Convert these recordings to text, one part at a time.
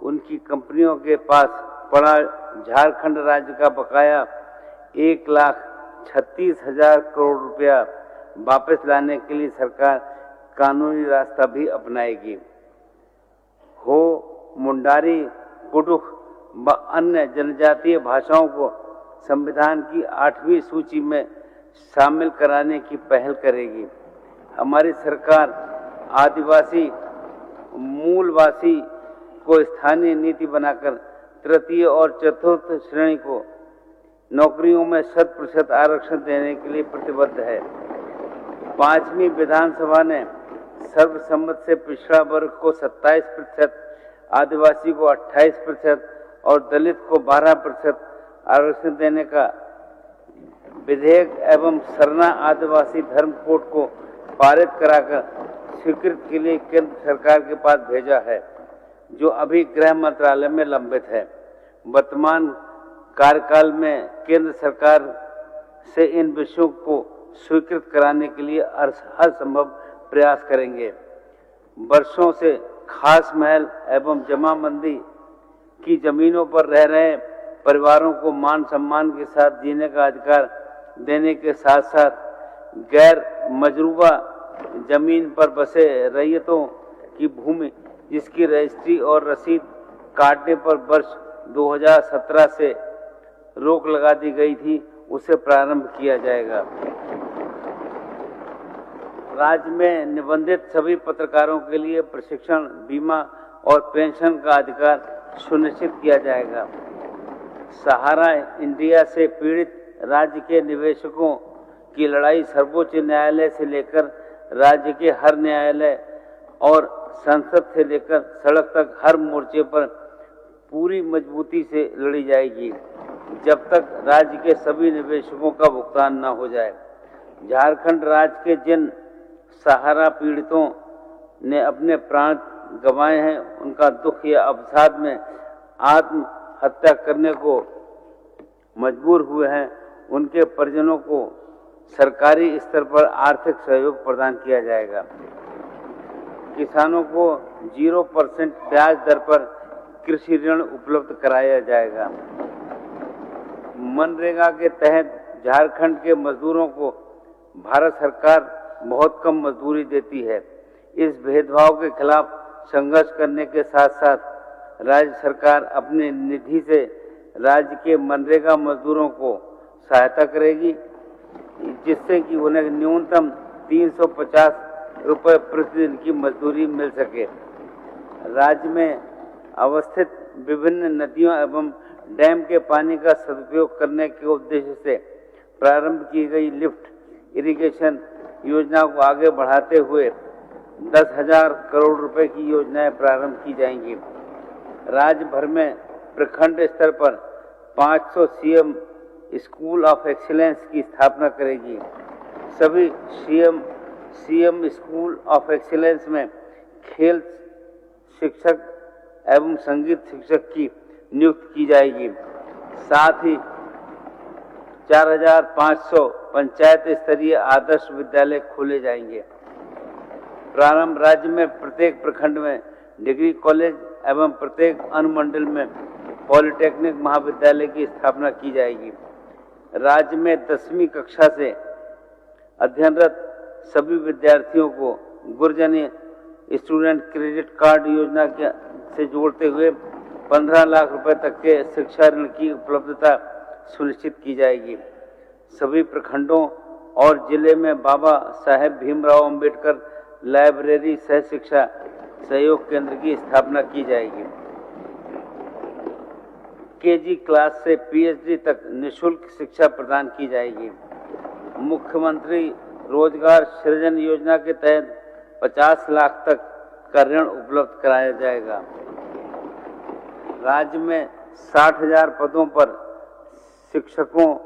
उनकी कंपनियों के पास पड़ा झारखंड राज्य का बकाया 1,36,000 करोड़ रुपया वापस लाने के लिए सरकार कानूनी रास्ता भी अपनाएगी। हो मुंडारी, कुडुख व अन्य जनजातीय भाषाओं को संविधान की 8वीं सूची में शामिल कराने की पहल करेगी। हमारी सरकार आदिवासी मूलवासी को स्थानीय नीति बनाकर तृतीय और चतुर्थ श्रेणी को नौकरियों में 100% आरक्षण देने के लिए प्रतिबद्ध है। 5वीं विधानसभा ने सर्वसम्मत से पिछड़ा वर्ग को 27%, आदिवासी को 28% और दलित को 12% आरक्षण देने का विधेयक एवं सरना आदिवासी धर्म कोड को पारित कराकर स्वीकृति के लिए केंद्र सरकार के पास भेजा है, जो अभी गृह मंत्रालय में लंबित है। वर्तमान कार्यकाल में केंद्र सरकार से इन विषयों को स्वीकृत कराने के लिए हर संभव प्रयास करेंगे। वर्षों से खास महल एवं जमाबंदी की जमीनों पर रह रहे परिवारों को मान सम्मान के साथ जीने का अधिकार देने के साथ साथ गैर मजरूबा जमीन पर बसे रैयतों की भूमि जिसकी रजिस्ट्री और रसीद काटने पर वर्ष 2017 से रोक लगा दी गई थी, उसे प्रारंभ किया जाएगा। राज्य में निबंधित सभी पत्रकारों के लिए प्रशिक्षण, बीमा और पेंशन का अधिकार सुनिश्चित किया जाएगा। सहारा इंडिया से पीड़ित राज्य के निवेशकों की लड़ाई सर्वोच्च न्यायालय से लेकर राज्य के हर न्यायालय और संसद से लेकर सड़क तक हर मोर्चे पर पूरी मजबूती से लड़ी जाएगी, जब तक राज्य के सभी निवेशकों का भुगतान न हो जाए। झारखंड राज्य के जिन सहारा पीड़ितों ने अपने प्राण गंवाए हैं, उनका दुख या अवसाद में आत्महत्या करने को मजबूर हुए हैं, उनके परिजनों को सरकारी स्तर पर आर्थिक सहयोग प्रदान किया जाएगा। किसानों को 0% ब्याज दर पर कृषि ऋण उपलब्ध कराया जाएगा। मनरेगा के तहत झारखंड के मजदूरों को भारत सरकार बहुत कम मजदूरी देती है। इस भेदभाव के खिलाफ संघर्ष करने के साथ साथ राज्य सरकार अपनी निधि से राज्य के मनरेगा मजदूरों को सहायता करेगी, जिससे कि उन्हें न्यूनतम 350 रुपये प्रतिदिन की मजदूरी मिल सके। राज्य में अवस्थित विभिन्न नदियों एवं डैम के पानी का सदुपयोग करने के उद्देश्य से प्रारंभ की गई लिफ्ट इरिगेशन योजना को आगे बढ़ाते हुए 10,000 करोड़ रुपए की योजनाएं प्रारंभ की जाएंगी। राज्य भर में प्रखंड स्तर पर 500 सीएम स्कूल ऑफ एक्सीलेंस की स्थापना करेगी। सभी सीएम स्कूल ऑफ एक्सीलेंस में खेल शिक्षक एवं संगीत शिक्षक की नियुक्ति की जाएगी। साथ ही 4,500 पंचायत स्तरीय आदर्श विद्यालय खोले जाएंगे। प्रारंभ राज्य में प्रत्येक प्रखंड में डिग्री कॉलेज एवं प्रत्येक अनुमंडल में पॉलिटेक्निक महाविद्यालय की स्थापना की जाएगी। राज्य में 10वीं कक्षा से अध्ययनरत सभी विद्यार्थियों को गुरजनी स्टूडेंट क्रेडिट कार्ड योजना से जोड़ते हुए 15 लाख रुपए तक के शिक्षा ऋण की उपलब्धता सुनिश्चित की जाएगी। सभी प्रखंडों और जिले में बाबा साहेब भीमराव अंबेडकर लाइब्रेरी सह शिक्षा सहयोग केंद्र की स्थापना की जाएगी। केजी क्लास से पीएचडी तक निःशुल्क शिक्षा प्रदान की जाएगी। मुख्यमंत्री रोजगार सृजन योजना के तहत 50 लाख तक का ऋण उपलब्ध कराया जाएगा। राज्य में 60,000 पदों पर शिक्षकों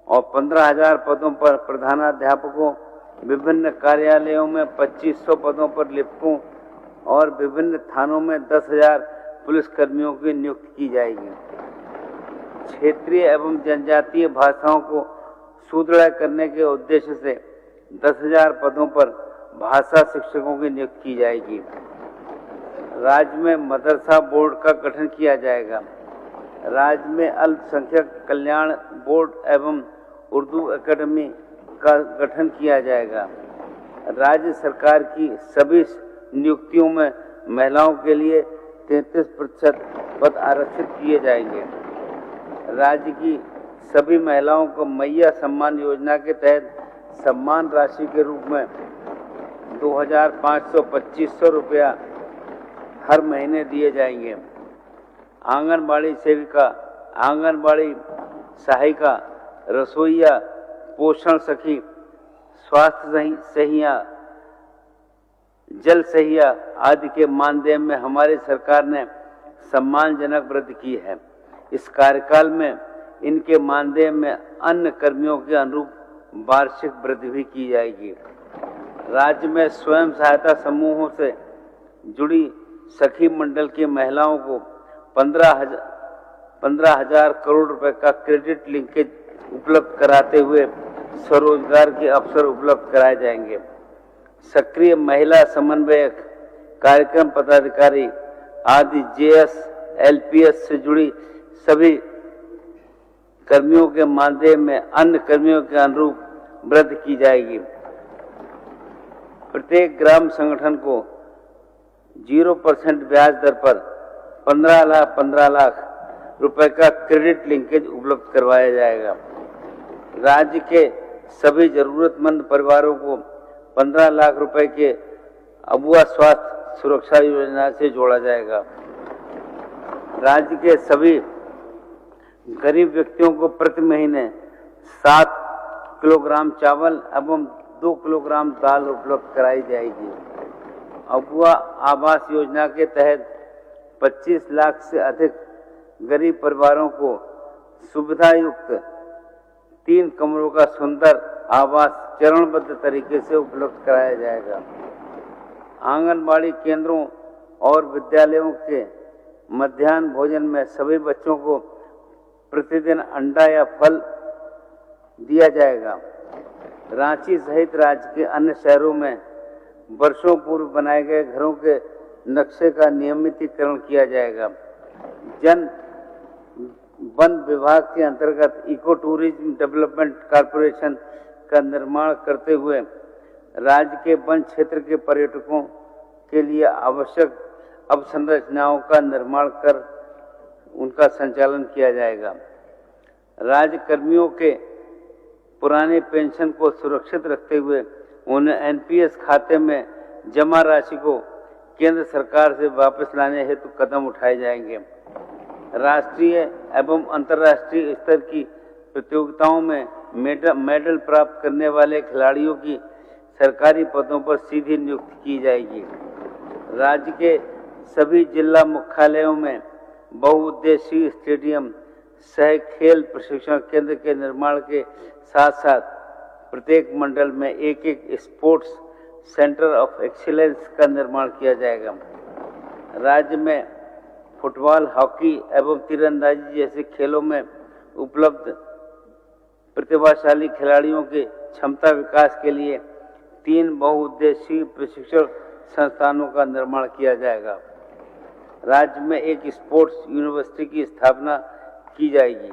और 15,000 पदों पर प्रधानाध्यापकों, विभिन्न कार्यालयों में 2500 पदों पर लिपिकों और विभिन्न थानों में 10,000 पुलिसकर्मियों की नियुक्ति की जाएगी। क्षेत्रीय एवं जनजातीय भाषाओं को सुदृढ़ करने के उद्देश्य से 10,000 पदों पर भाषा शिक्षकों की नियुक्ति की जाएगी। राज्य में मदरसा बोर्ड का गठन किया जाएगा। राज्य में अल्पसंख्यक कल्याण बोर्ड एवं उर्दू एकेडमी का गठन किया जाएगा। राज्य सरकार की सभी नियुक्तियों में महिलाओं के लिए 33% पद आरक्षित किए जाएंगे। राज्य की सभी महिलाओं को मैया सम्मान योजना के तहत सम्मान राशि के रूप में 2,500-2,500 रुपया हर महीने दिए जाएंगे। आंगनबाड़ी सेविका, आंगनबाड़ी सहायिका, रसोइया, पोषण सखी, स्वास्थ्य सहिया, जल सहिया आदि के मानदेय में हमारी सरकार ने सम्मानजनक वृद्धि की है। इस कार्यकाल में इनके मानदेय में अन्य कर्मियों के अनुरूप वार्षिक वृद्धि भी की जाएगी। राज्य में स्वयं सहायता समूहों से जुड़ी सखी मंडल की महिलाओं को 15,000 करोड़ रुपए का क्रेडिट लिंकेज उपलब्ध कराते हुए स्वरोजगार के अवसर उपलब्ध कराए जाएंगे। सक्रिय महिला समन्वयक, कार्यक्रम पदाधिकारी आदि जेएस, एलपीएस से जुड़ी सभी कर्मियों के मानदेय में अन्य कर्मियों के अनुरूप वृद्धि की जाएगी। प्रत्येक ग्राम संगठन को 0% ब्याज दर पर 15 लाख रुपए का क्रेडिट लिंकेज उपलब्ध करवाया जाएगा। राज्य के सभी जरूरतमंद परिवारों को 15 लाख रुपए के अबुआ स्वास्थ्य सुरक्षा योजना से जोड़ा जाएगा। राज्य के सभी गरीब व्यक्तियों को प्रति महीने 7 किलोग्राम चावल एवं 2 किलोग्राम दाल उपलब्ध कराई जाएगी। अबुआ आवास योजना के तहत 25 लाख से अधिक गरीब परिवारों को सुविधा युक्त 3 कमरों का सुंदर आवास चरणबद्ध तरीके से उपलब्ध कराया जाएगा। आंगनबाड़ी केंद्रों और विद्यालयों के मध्याह्न भोजन में सभी बच्चों को प्रतिदिन अंडा या फल दिया जाएगा। रांची सहित राज्य के अन्य शहरों में वर्षों पूर्व बनाए गए घरों के नक्शे का नियमितीकरण किया जाएगा। वन विभाग के अंतर्गत इको टूरिज्म डेवलपमेंट कॉरपोरेशन का निर्माण करते हुए राज्य के वन क्षेत्र के पर्यटकों के लिए आवश्यक अवसंरचनाओं का निर्माण कर उनका संचालन किया जाएगा। राज्य कर्मियों के पुराने पेंशन को सुरक्षित रखते हुए उन्हें एनपीएस खाते में जमा राशि को केंद्र सरकार से वापस लाने हेतु कदम उठाए जाएंगे। राष्ट्रीय एवं अंतर्राष्ट्रीय स्तर की प्रतियोगिताओं में मेडल प्राप्त करने वाले खिलाड़ियों की सरकारी पदों पर सीधी नियुक्ति की जाएगी। राज्य के सभी जिला मुख्यालयों में बहुउद्देशीय स्टेडियम सह खेल प्रशिक्षण केंद्र के निर्माण के साथ साथ प्रत्येक मंडल में एक स्पोर्ट्स सेंटर ऑफ एक्सीलेंस का निर्माण किया जाएगा। राज्य में फुटबॉल, हॉकी एवं तीरंदाजी जैसे खेलों में उपलब्ध प्रतिभाशाली खिलाड़ियों के क्षमता विकास के लिए 3 बहुउद्देशीय प्रशिक्षण संस्थानों का निर्माण किया जाएगा। राज्य में एक स्पोर्ट्स यूनिवर्सिटी की स्थापना की जाएगी।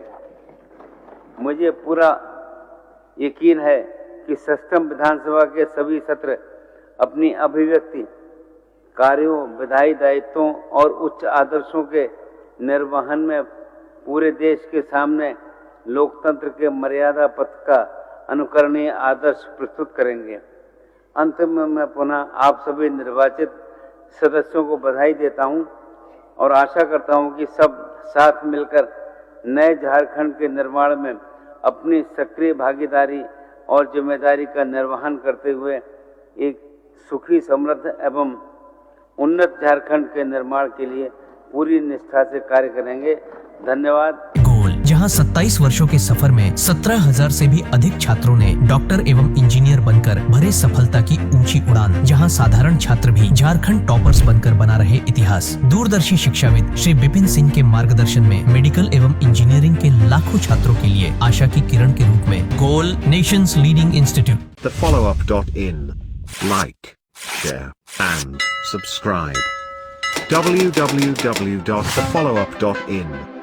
मुझे पूरा यकीन है कि सष्टम विधानसभा के सभी सत्र अपनी अभिव्यक्ति, कार्यों, विधायी दायित्वों और उच्च आदर्शों के निर्वहन में पूरे देश के सामने लोकतंत्र के मर्यादा पथ का अनुकरणीय आदर्श प्रस्तुत करेंगे। अंत में मैं पुनः आप सभी निर्वाचित सदस्यों को बधाई देता हूं और आशा करता हूं कि सब साथ मिलकर नए झारखंड के निर्माण में अपनी सक्रिय भागीदारी और जिम्मेदारी का निर्वहन करते हुए एक सुखी, समृद्ध एवं उन्नत झारखंड के निर्माण के लिए पूरी निष्ठा से कार्य करेंगे। धन्यवाद। गोल, जहां 27 वर्षों के सफर में 17,000 से भी अधिक छात्रों ने डॉक्टर एवं इंजीनियर बनकर भरे सफलता की ऊंची उड़ान, जहां साधारण छात्र भी झारखंड टॉपर्स बनकर बना रहे इतिहास। दूरदर्शी शिक्षाविद श्री विपिन सिंह के मार्गदर्शन में मेडिकल एवं इंजीनियरिंग के लाखों छात्रों के लिए आशा की किरण के रूप में गोल, nations leading institute. The followup.in. Like, share and subscribe. www.thefollowup.in